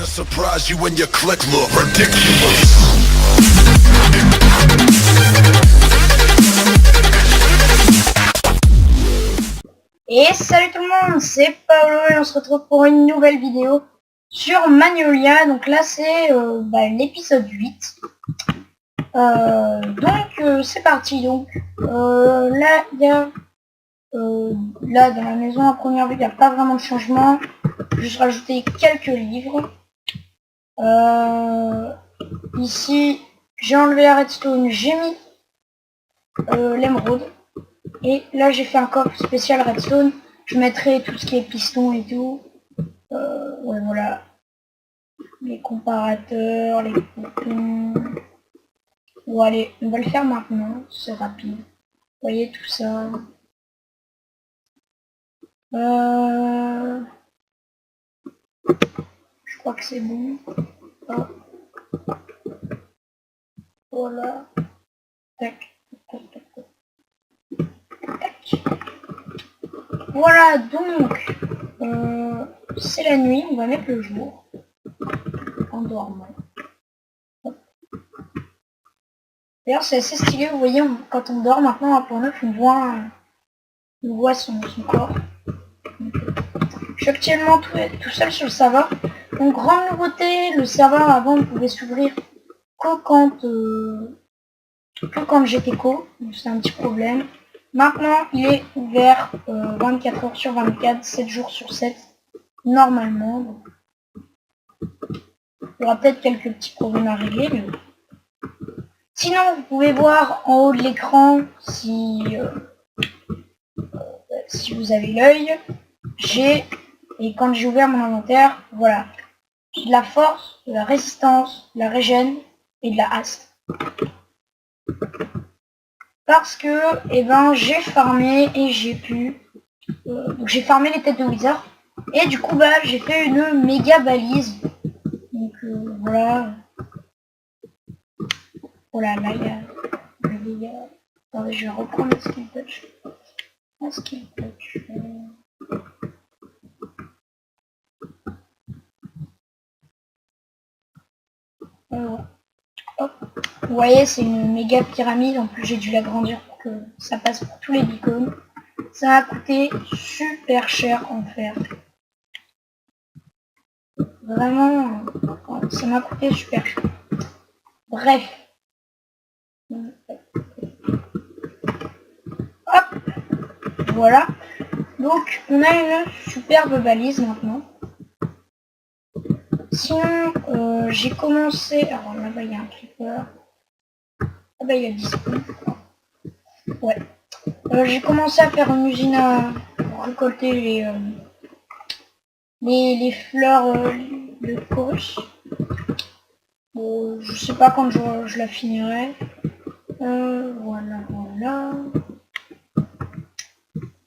Surprise you when your click look ridiculous. Et salut tout le monde, c'est Paolo et on se retrouve pour une nouvelle vidéo sur Magnolia. Donc là c'est l'épisode 8. C'est parti. Donc là il y a là dans la maison à première vue il n'y a pas vraiment de changement. Juste rajouter quelques livres. Ici j'ai enlevé la redstone, j'ai mis l'émeraude. Et là j'ai fait un coffre spécial redstone. Je mettrai tout ce qui est piston et tout. Ouais voilà. Les comparateurs, les boutons. Bon allez, on va le faire maintenant, c'est rapide. Vous voyez tout ça. Je crois que c'est bon. Oh. Voilà. Tac. Tac, tac, tac. Tac. Voilà donc c'est la nuit, on va mettre le jour. En dormant. D'ailleurs c'est assez stylé, vous voyez, quand on dort maintenant à .9 on voit son corps. Je suis actuellement tout seul sur le serveur. Donc grande nouveauté, le serveur avant on pouvait s'ouvrir que quand j'étais co, c'est un petit problème. Maintenant il est ouvert 24 heures sur 24, 7 jours sur 7, normalement. Donc, il y aura peut-être quelques petits problèmes à régler, mais sinon vous pouvez voir en haut de l'écran si vous avez l'œil, et quand j'ai ouvert mon inventaire, voilà, j'ai de la force, de la résistance, de la régène et de la haste. Parce que j'ai farmé et j'ai pu donc j'ai farmé les têtes de wizard et du coup j'ai fait une méga balise. Donc voilà. Voilà, là il y a attendez, je vais reprendre le skill touch. Un skill touch. Hop. Vous voyez, c'est une méga pyramide. En plus, j'ai dû l'agrandir pour que ça passe pour tous les beacons. Ça a coûté super cher en fer. Vraiment, ça m'a coûté super cher. Bref. Hop. Voilà. Donc, on a une superbe balise maintenant. Sinon, j'ai commencé... Alors là-bas, il y a un creeper. Là-bas, il y a 10 secondes. Ouais. J'ai commencé à faire une usine à récolter les fleurs de chorus. Bon, je sais pas quand je la finirai. Voilà.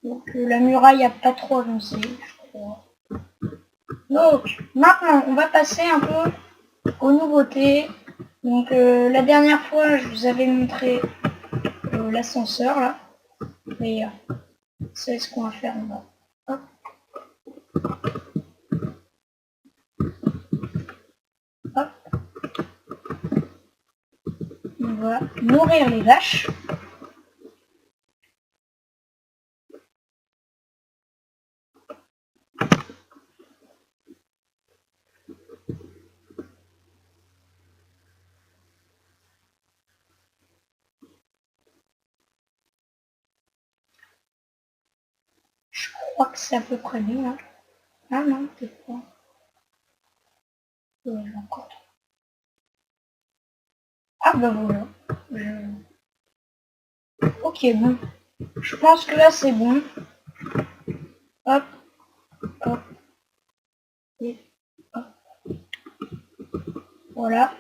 Donc la muraille a pas trop avancé, je crois. Donc maintenant, on va passer un peu aux nouveautés. Donc la dernière fois, je vous avais montré l'ascenseur là. Et c'est ce qu'on va faire. On va hop. Hop. On va nourrir les vaches. Je crois que c'est à peu près bien là. Ah non, peut-être pas. Encore. Ah bah voilà. Ok, bon. Je pense que là c'est bon. Hop. Hop. Et hop. Voilà.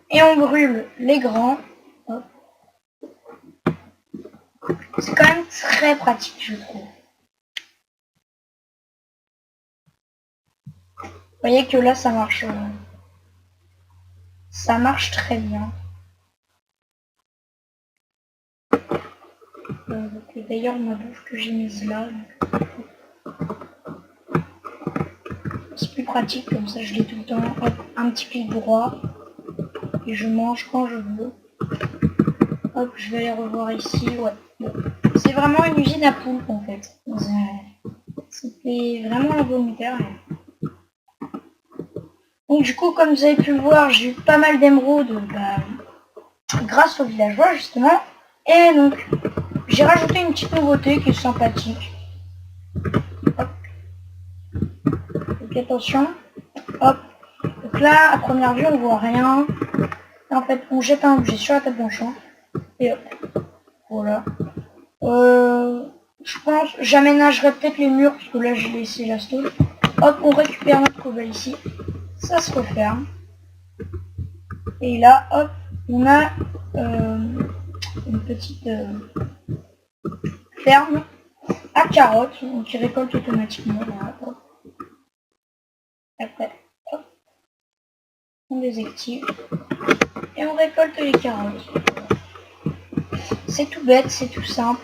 Et on brûle les grands. Hop. C'est quand même très pratique, je trouve. Vous voyez que là ça marche très bien. D'ailleurs ma bouffe que j'ai mise là, c'est plus pratique, comme ça je l'ai tout le temps. Hop, un petit clic droit. Et je mange quand je veux. Hop, je vais les revoir ici. Ouais. Bon. C'est vraiment une usine à poulpe en fait. C'était vraiment involontaire. Donc du coup, comme vous avez pu le voir, j'ai eu pas mal d'émeraudes grâce aux villageois justement. Et donc, j'ai rajouté une petite nouveauté qui est sympathique. Hop. Donc attention. Hop. Donc là, à première vue, on voit rien. Et en fait, on jette un objet sur la table d'enchant. Et hop. Voilà. Je pense, j'aménagerai peut-être les murs, parce que là, j'ai laissé la stone. Hop, on récupère notre cobalt ici. Ça se referme. Et là, hop, on a une petite ferme à carottes, donc qui récolte automatiquement. Voilà, hop. Après, hop, on désactive et on récolte les carottes. C'est tout bête, c'est tout simple.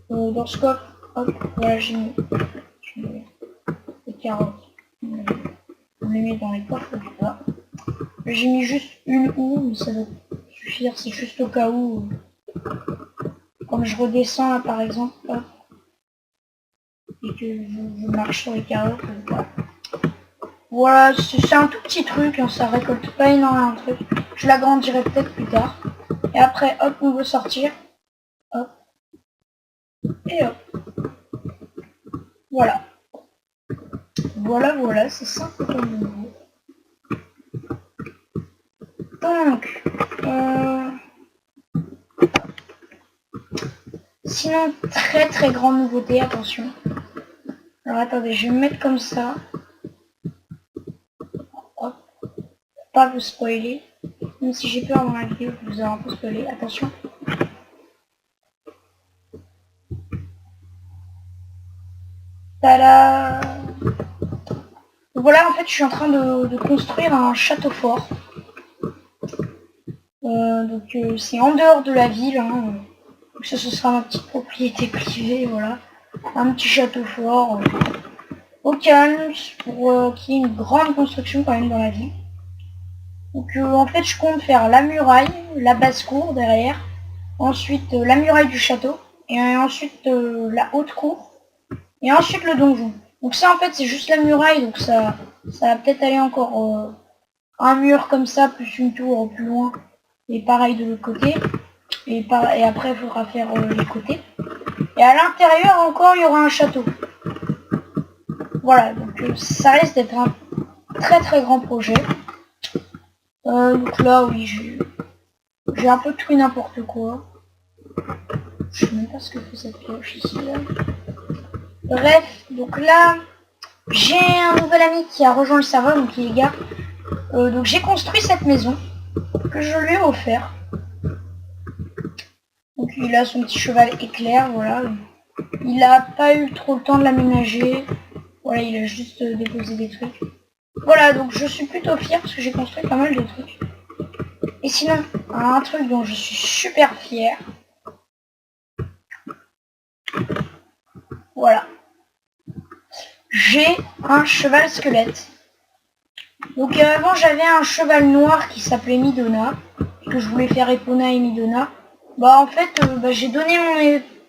Dans ce coffre, hop, voilà, j'ai mis les carottes. On les met dans les coffres du bas. J'ai mis juste une houe, mais ça doit suffire, c'est juste au cas où. Comme je redescends là par exemple, hop, et que je marche sur les carottes, voilà. Voilà, c'est un tout petit truc, hein, ça récolte pas énormément de trucs. Je l'agrandirai peut-être plus tard. Et après, hop, on veut sortir. Hop. Et hop. Voilà. Voilà, c'est simple comme nouveau. Donc, sinon, très grande nouveauté, attention. Alors attendez, je vais me mettre comme ça. Hop. Pas vous spoiler. Même si j'ai peur dans la vidéo que vous avez un peu spoilé. Attention. Tada! Voilà, en fait, je suis en train de construire un château fort. Donc c'est en dehors de la ville. Hein. Donc ça, ce sera ma petite propriété privée, voilà. Un petit château fort. Au calme, pour qu'il y ait une grande construction quand même dans la ville. Donc en fait, je compte faire la muraille, la basse-cour derrière. Ensuite, la muraille du château. Et ensuite, la haute cour. Et ensuite, le donjon. Donc ça, en fait, c'est juste la muraille. Donc ça va peut-être aller encore un mur comme ça, plus une tour plus loin. Et pareil de l'autre côté. Et après, il faudra faire les côtés. Et à l'intérieur, encore, il y aura un château. Voilà, donc ça risque d'être un très grand projet. Donc là, oui, j'ai un peu tout et n'importe quoi. Je sais même pas ce que fait cette cloche ici, là. Bref, donc là, j'ai un nouvel ami qui a rejoint le serveur, donc les gars. Donc j'ai construit cette maison que je lui ai offert. Donc il a son petit cheval éclair, voilà. Il a pas eu trop le temps de l'aménager. Voilà, il a juste déposé des trucs. Voilà, donc je suis plutôt fière parce que j'ai construit pas mal de trucs. Et sinon, un truc dont je suis super fière. Voilà. J'ai un cheval squelette. Donc avant j'avais un cheval noir qui s'appelait Midona. Que je voulais faire Epona et Midona. Bah en fait, j'ai donné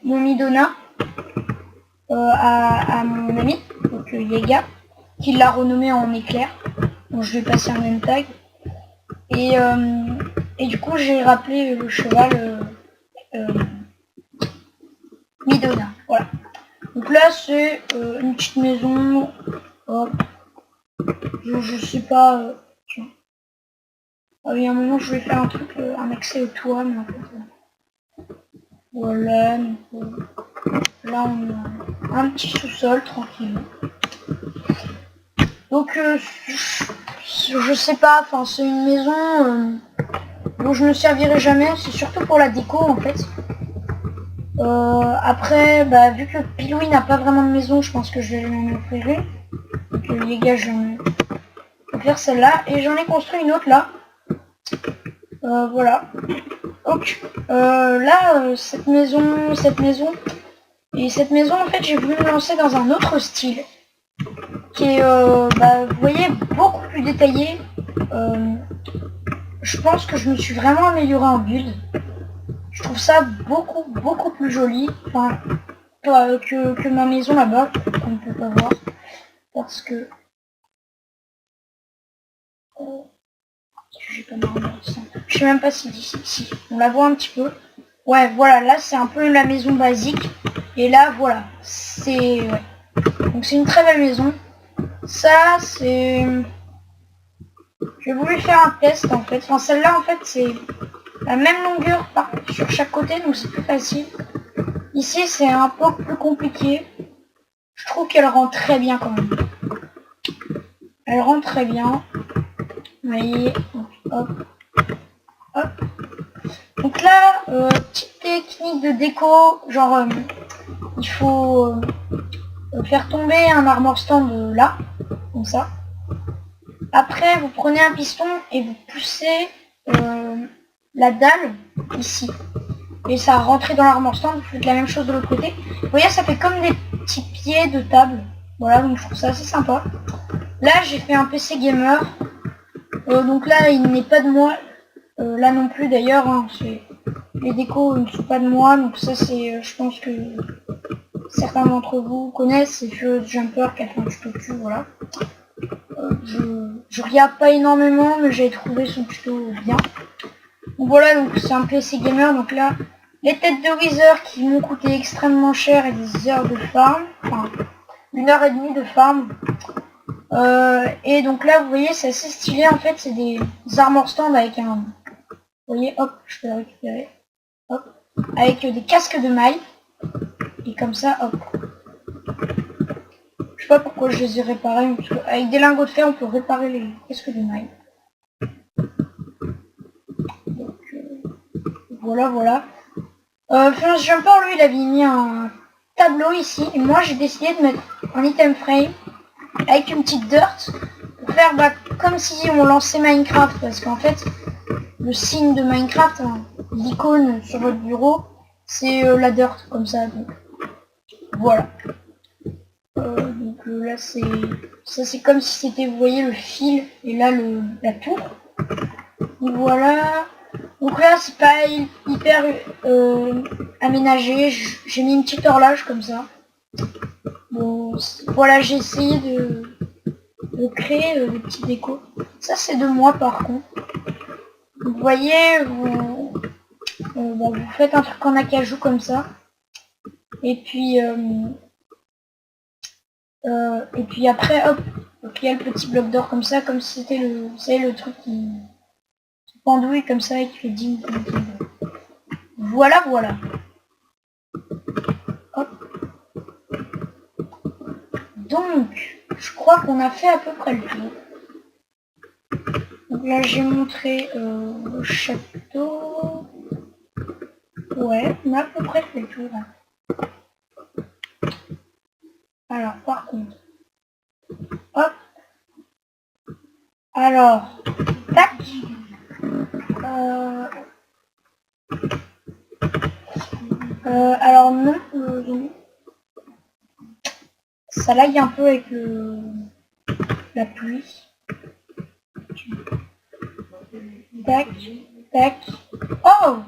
mon Midona à mon ami, donc Yega, qui l'a renommé en éclair. Donc je lui ai passé un name tag. Et du coup j'ai rappelé le cheval Midona. Voilà. Donc là c'est une petite maison. Hop. Je sais pas. Tiens. Ah, il y a un moment je voulais faire un truc, un accès au toit, mais en fait. Voilà. Donc, là on a un petit sous-sol tranquille. Donc je sais pas, enfin c'est une maison dont je ne servirai jamais, c'est surtout pour la déco en fait. Après, vu que Piloui n'a pas vraiment de maison, je pense que je vais m'en offrir une. Donc les gars, je vais faire celle-là. Et j'en ai construit une autre là. Voilà. Donc là, cette maison, en fait j'ai voulu me lancer dans un autre style. qui est, vous voyez, beaucoup plus détaillé. Je pense que je me suis vraiment amélioré en build. Je trouve ça beaucoup plus joli. Enfin, que ma maison là-bas, qu'on ne peut pas voir. Parce que... j'ai pas marre de ça. Je sais même pas si d'ici, on la voit un petit peu. Ouais, voilà, là c'est un peu la maison basique. Et là, voilà, c'est... Ouais. Donc c'est une très belle maison. Ça, c'est... J'ai voulu faire un test en fait. Enfin, celle-là en fait, c'est la même longueur sur chaque côté, donc c'est plus facile. Ici, c'est un peu plus compliqué. Je trouve qu'elle rend très bien quand même. Elle rend très bien. Vous voyez, hop, hop. Donc là, petite technique de déco, genre il faut faire tomber un armor stand là, comme ça. Après, vous prenez un piston et vous poussez la dalle ici. Et ça rentre dans l'armor stand, vous faites la même chose de l'autre côté. Vous voyez, ça fait comme des petits pieds de table. Voilà, donc je trouve ça assez sympa. Là, j'ai fait un PC gamer. Donc là, il n'est pas de moi. Là non plus d'ailleurs, hein, les décos ne sont pas de moi. Donc ça, c'est, je pense que certains d'entre vous connaissent. C'est Furious Jumper qui a fait un tuto dessus, voilà. Je regarde pas énormément, mais j'ai trouvé son tuto bien. Donc voilà, donc c'est un PC gamer. Donc là, les têtes de Wither qui m'ont coûté extrêmement cher et des heures de farm. Enfin, 1h30 de farm. Et donc là, vous voyez, c'est assez stylé. En fait, c'est des armor stands avec un... Vous voyez, hop, je peux la récupérer. Hop. Avec des casques de mailles. Et comme ça, hop. Je sais pas pourquoi je les ai réparés. Parce que avec des lingots de fer, on peut réparer les casques de mailles. Donc, voilà. Furious Jumper, lui, il avait mis un tableau ici. Et moi, j'ai décidé de mettre un item frame avec une petite dirt pour faire comme si on lançait Minecraft. Parce qu'en fait, le signe de Minecraft, hein, l'icône sur votre bureau, c'est la dirt, comme ça. Donc, voilà. Donc là, c'est comme si c'était, vous voyez, le fil et là, la tour. Donc voilà. Donc là, c'est pas hyper aménagé. J'ai mis une petite horloge comme ça. Bon, voilà, j'ai essayé de créer des petits décos. Ça, c'est de moi, par contre. Vous voyez, vous faites un truc en acajou comme ça. Et puis après, hop, donc il y a le petit bloc d'or comme ça, comme si c'était le truc qui pendouille comme ça et qui fait ding. Voilà. Hop. Donc, je crois qu'on a fait à peu près le tour. Donc là, j'ai montré le château. Ouais, on a à peu près fait le tour. Alors, par contre, hop. Alors, tac. Alors non, ça lag un peu avec la pluie. Tac, tac. Oh,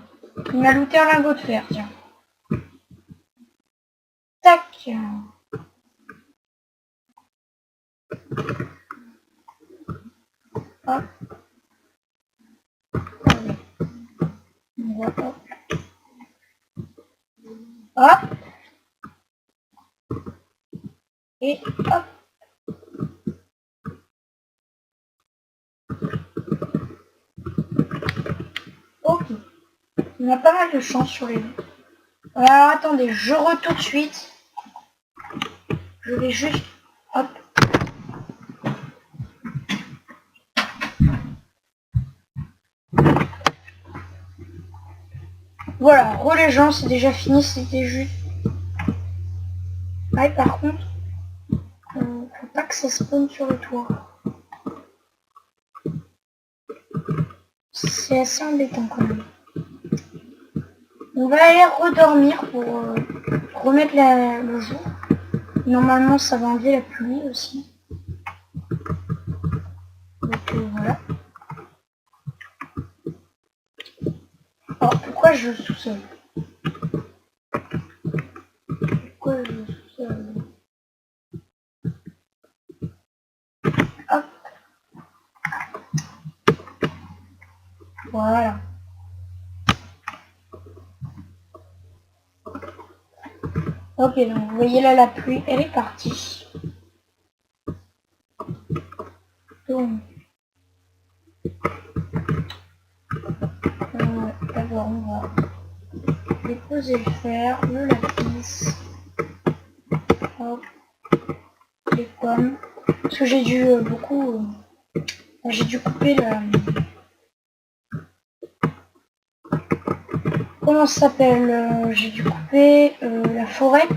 il m'a looté un lingot de fer, tiens. Tac. Hop. Hop. Hop. Et hop. Ok. On a pas mal de chance sur les deux. Alors attendez, je retourne tout de suite. Je vais juste... Hop. Voilà, les gens, c'est déjà fini, c'était juste... Ouais, par contre, faut pas que ça spawn sur le toit. C'est assez embêtant quand même. On va aller redormir pour remettre le jour. Normalement, ça va enlever la pluie aussi. je joue sous-sol? Pourquoi je joue sous-sol? Hop. Voilà. Ok, donc vous voyez là la pluie, elle est partie. Donc, d'abord on va déposer le fer, le lapis, hop, les pommes. Parce que j'ai dû j'ai dû couper la... Comment ça s'appelle? J'ai dû couper la forêt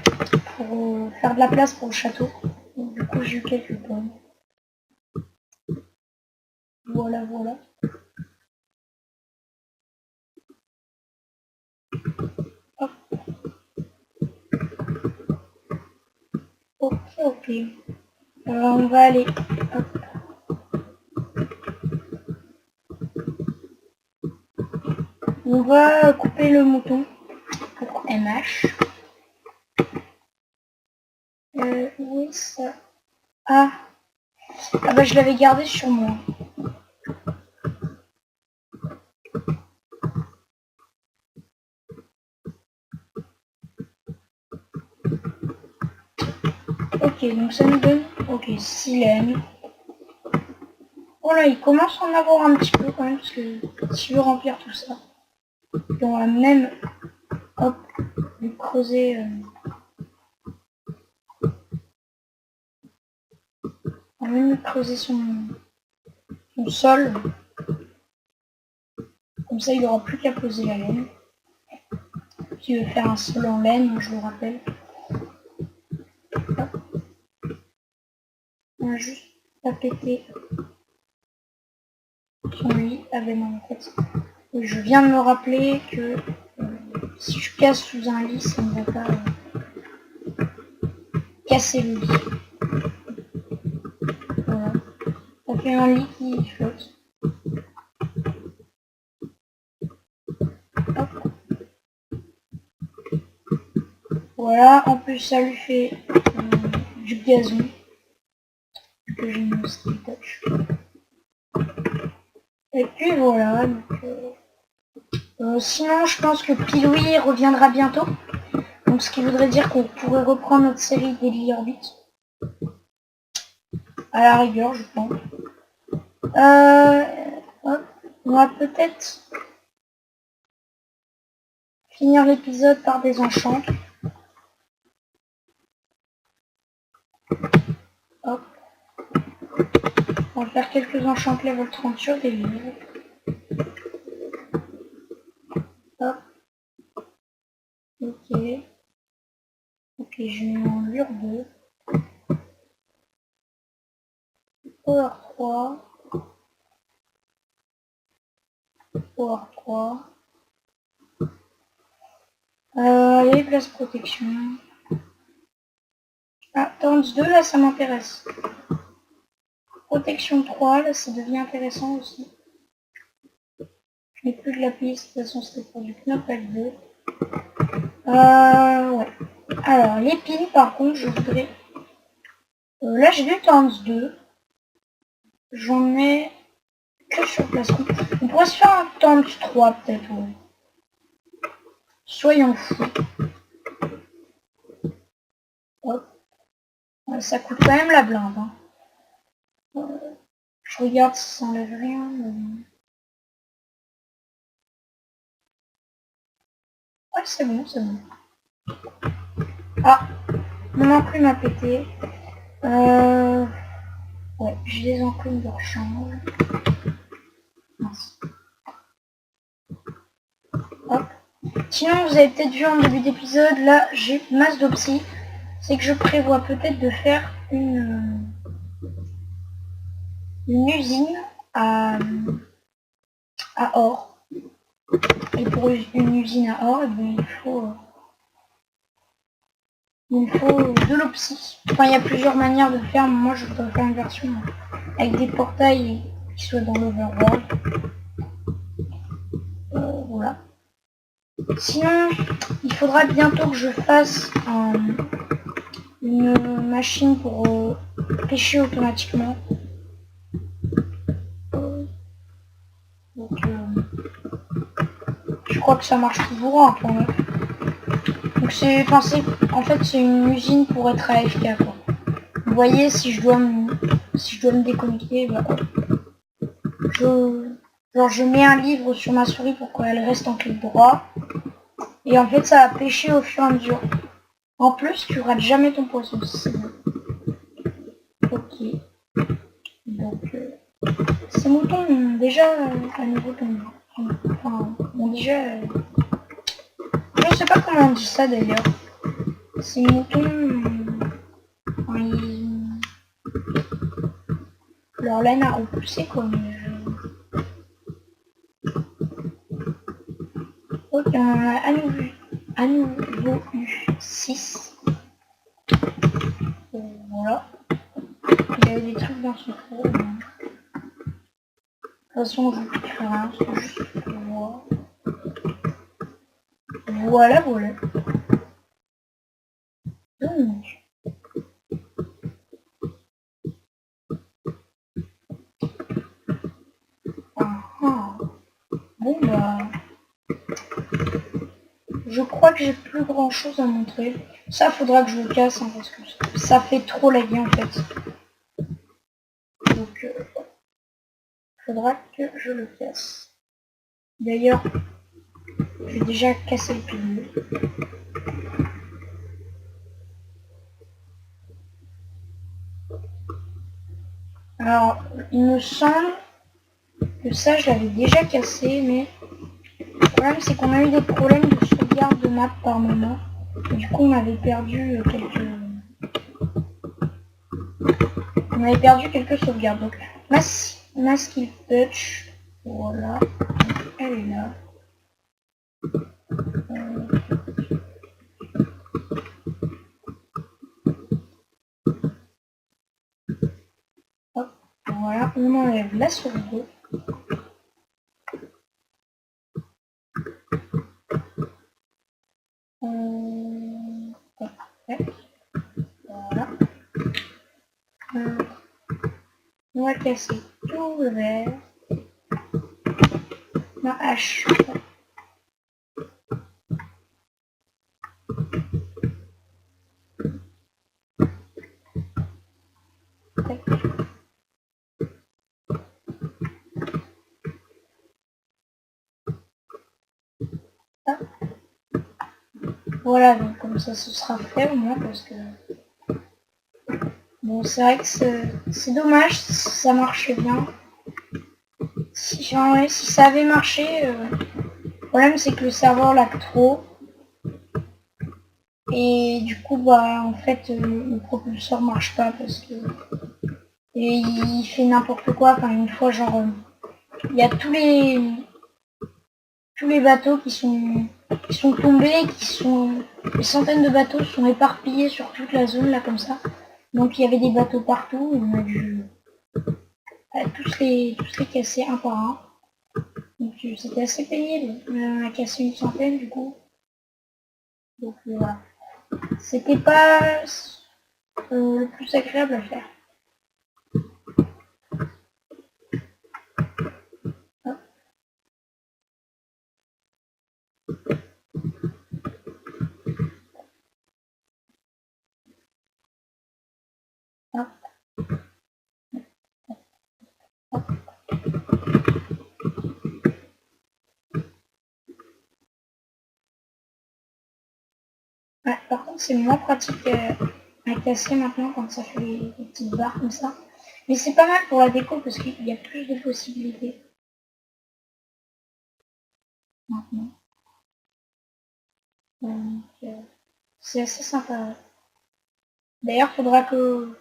pour faire de la place pour le château. Donc, du coup j'ai eu quelques pommes. Voilà, voilà. Hop. Ok, ok. On va aller. Hop. On va couper le mouton pour MH. Où est ça? Ah. Ah bah je l'avais gardé sur moi. Ok, donc ça nous donne... Ok, 6 laines. Oh là, il commence à en avoir un petit peu quand même, parce que si je veux remplir tout ça, on va même, hop, lui creuser... on va même creuser son sol. Comme ça, il n'aura plus qu'à poser la laine. Qui veut faire un sol en laine, je vous rappelle. Hop. On va juste tapeter son lit avec mon tête. Et je viens de me rappeler que si je casse sous un lit, ça ne va pas casser le lit. Voilà. Ça fait un lit qui flotte. Hop. Voilà, en plus ça lui fait du gazon que j'ai mis au style touch. Et puis voilà, donc, sinon je pense que Piloui reviendra bientôt. Donc ce qui voudrait dire qu'on pourrait reprendre notre série Daily Orbit. À la rigueur, je pense. Hop, on va peut-être finir l'épisode par des enchants. Hop. On va faire quelques enchants level 30 sur des livres. Hop. Ok. Ok, je mets en lure 2. Power 3. Power 3. Allez, place protection. Ah, Towns 2, là, ça m'intéresse. Protection 3, là, ça devient intéressant aussi. Je n'ai plus de la piste, de toute façon, c'était pour du Knopal 2. Ouais. Alors, les piles, par contre, je voudrais... là, j'ai du Towns 2. J'en ai que sur place. On pourrait se faire un Towns 3, peut-être, ouais. Soyons fous. Hop. Ça coûte quand même la blinde. Hein. Je regarde si ça enlève rien. Mais... ouais, c'est bon, c'est bon. Ah, mon enclume a pété. Ouais, j'ai des enclumes de rechange. Mince. Hop. Sinon, vous avez peut-être vu en début d'épisode, là, j'ai masse d'opsie. C'est que je prévois peut-être de faire une usine à or. Et pour une usine à or, il faut de l'opsie. Enfin, il y a plusieurs manières de faire. Moi, je voudrais faire une version avec des portails qui soient dans l'overworld. Voilà. Sinon, il faudra bientôt que je fasse une machine pour pêcher automatiquement. Donc, je crois que ça marche toujours un point. Donc en fait c'est une usine pour être AFK quoi. Vous voyez si je dois me déconnecter, bah, je mets un livre sur ma souris pour qu'elle reste en clic droit. Et en fait ça va pêcher au fur et à mesure. En plus tu rates jamais ton poisson, c'est bon. Ok. Donc ces moutons ont déjà à nouveau je sais pas comment on dit ça d'ailleurs. Ces moutons leur laine a repoussé quoi. Ok, on en a à nouveau eu 6. Voilà. Il y avait des trucs dans son four. De toute façon, je ne peux plus rien, c'est juste pour voir. Voilà, voilà. Donc. Bon bah. Je crois que j'ai plus grand chose à montrer. Ça faudra que je le casse hein, parce que ça fait trop la vie en fait. Donc faudra que je le casse. D'ailleurs, j'ai déjà cassé le pilier. Alors, il me semble que ça je l'avais déjà cassé, mais le problème c'est qu'on a eu des problèmes de sauvegarde de map par moment. Et du coup on avait perdu quelques sauvegardes. Donc ma skill touch, voilà, elle est là. Hop, voilà, on enlève la souris. Voilà. On va casser tout le verre. Ma hache. Voilà, donc comme ça ce sera fait au moins parce que... Bon, c'est vrai que c'est dommage si ça marchait bien. Si ça avait marché, le problème c'est que le serveur lag trop. Et du coup, bah en fait, le propulseur marche pas parce que... Et il fait n'importe quoi, enfin une fois genre... Il y a tous les bateaux qui sont tombés, des centaines de bateaux sont éparpillés sur toute la zone là comme ça. Donc il y avait des bateaux partout, et on a dû tous les casser un par un. Donc c'était assez pénible. On a cassé une centaine du coup. Donc voilà. C'était pas le plus agréable à faire. Hop. Hop. Ouais, par contre c'est moins pratique à casser maintenant quand ça fait des petites barres comme ça. Mais c'est pas mal pour la déco parce qu'il y a plus de possibilités. Maintenant. Donc c'est assez sympa. D'ailleurs faudra que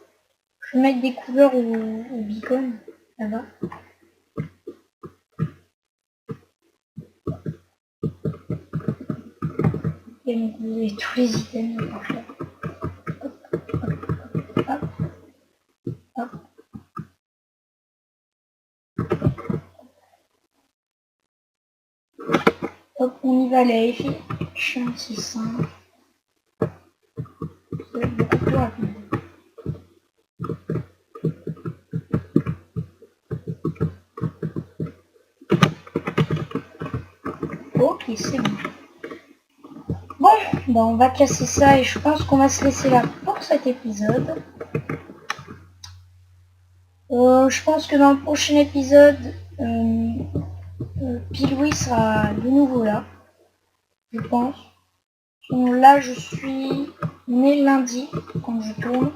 je mette des couleurs au beacon là-bas. Et donc vous avez tous les items pour faire. Hop, hop. Hop, on y va les filles. C'est simple. C'est beaucoup plus rapide. Ok, c'est bon. Bon, ben on va casser ça et je pense qu'on va se laisser là pour cet épisode. Je pense que dans le prochain épisode, Piloui sera de nouveau là. Je pense. Donc là, je suis né lundi quand je tourne.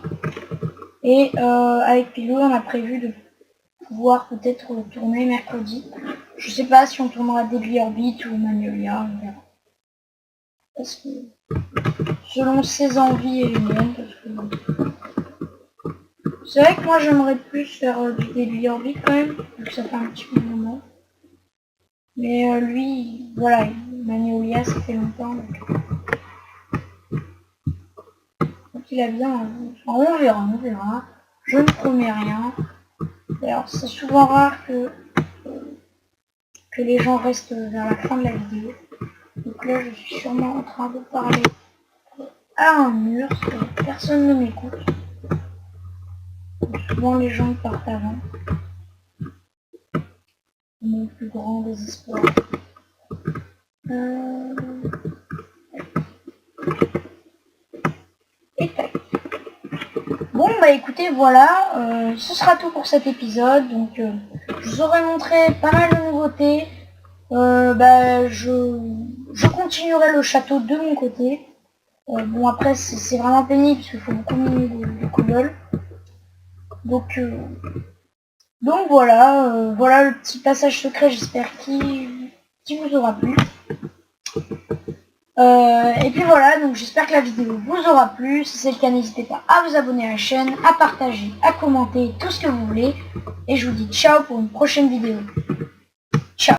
Et avec Pilou, on a prévu de pouvoir peut-être tourner mercredi. Je sais pas si on tournera Deadly Orbit ou Magnolia, on verra. Parce que selon ses envies et les miennes, parce que c'est vrai que moi j'aimerais plus faire du Deadly Orbit quand même, vu que ça fait un petit moment. Mais lui, voilà, Magnolia ça fait longtemps. Donc il a bien. Enfin, on verra. Je ne promets rien. Alors c'est souvent rare que les gens restent vers la fin de la vidéo. Donc là je suis sûrement en train de parler à un mur, personne ne m'écoute. Souvent les gens partent avant. Mon plus grand désespoir. Et tac. Bon bah écoutez voilà, ce sera tout pour cet épisode. Donc je vous aurais montré pas mal de nouveautés. Je continuerai le château de mon côté. Bon après c'est vraiment pénible parce qu'il faut beaucoup miner de cobble. Donc voilà, voilà le petit passage secret, j'espère qu'il vous aura plu. Et puis voilà, donc j'espère que la vidéo vous aura plu. Si c'est le cas, n'hésitez pas à vous abonner à la chaîne, à partager, à commenter, tout ce que vous voulez. Et je vous dis ciao pour une prochaine vidéo.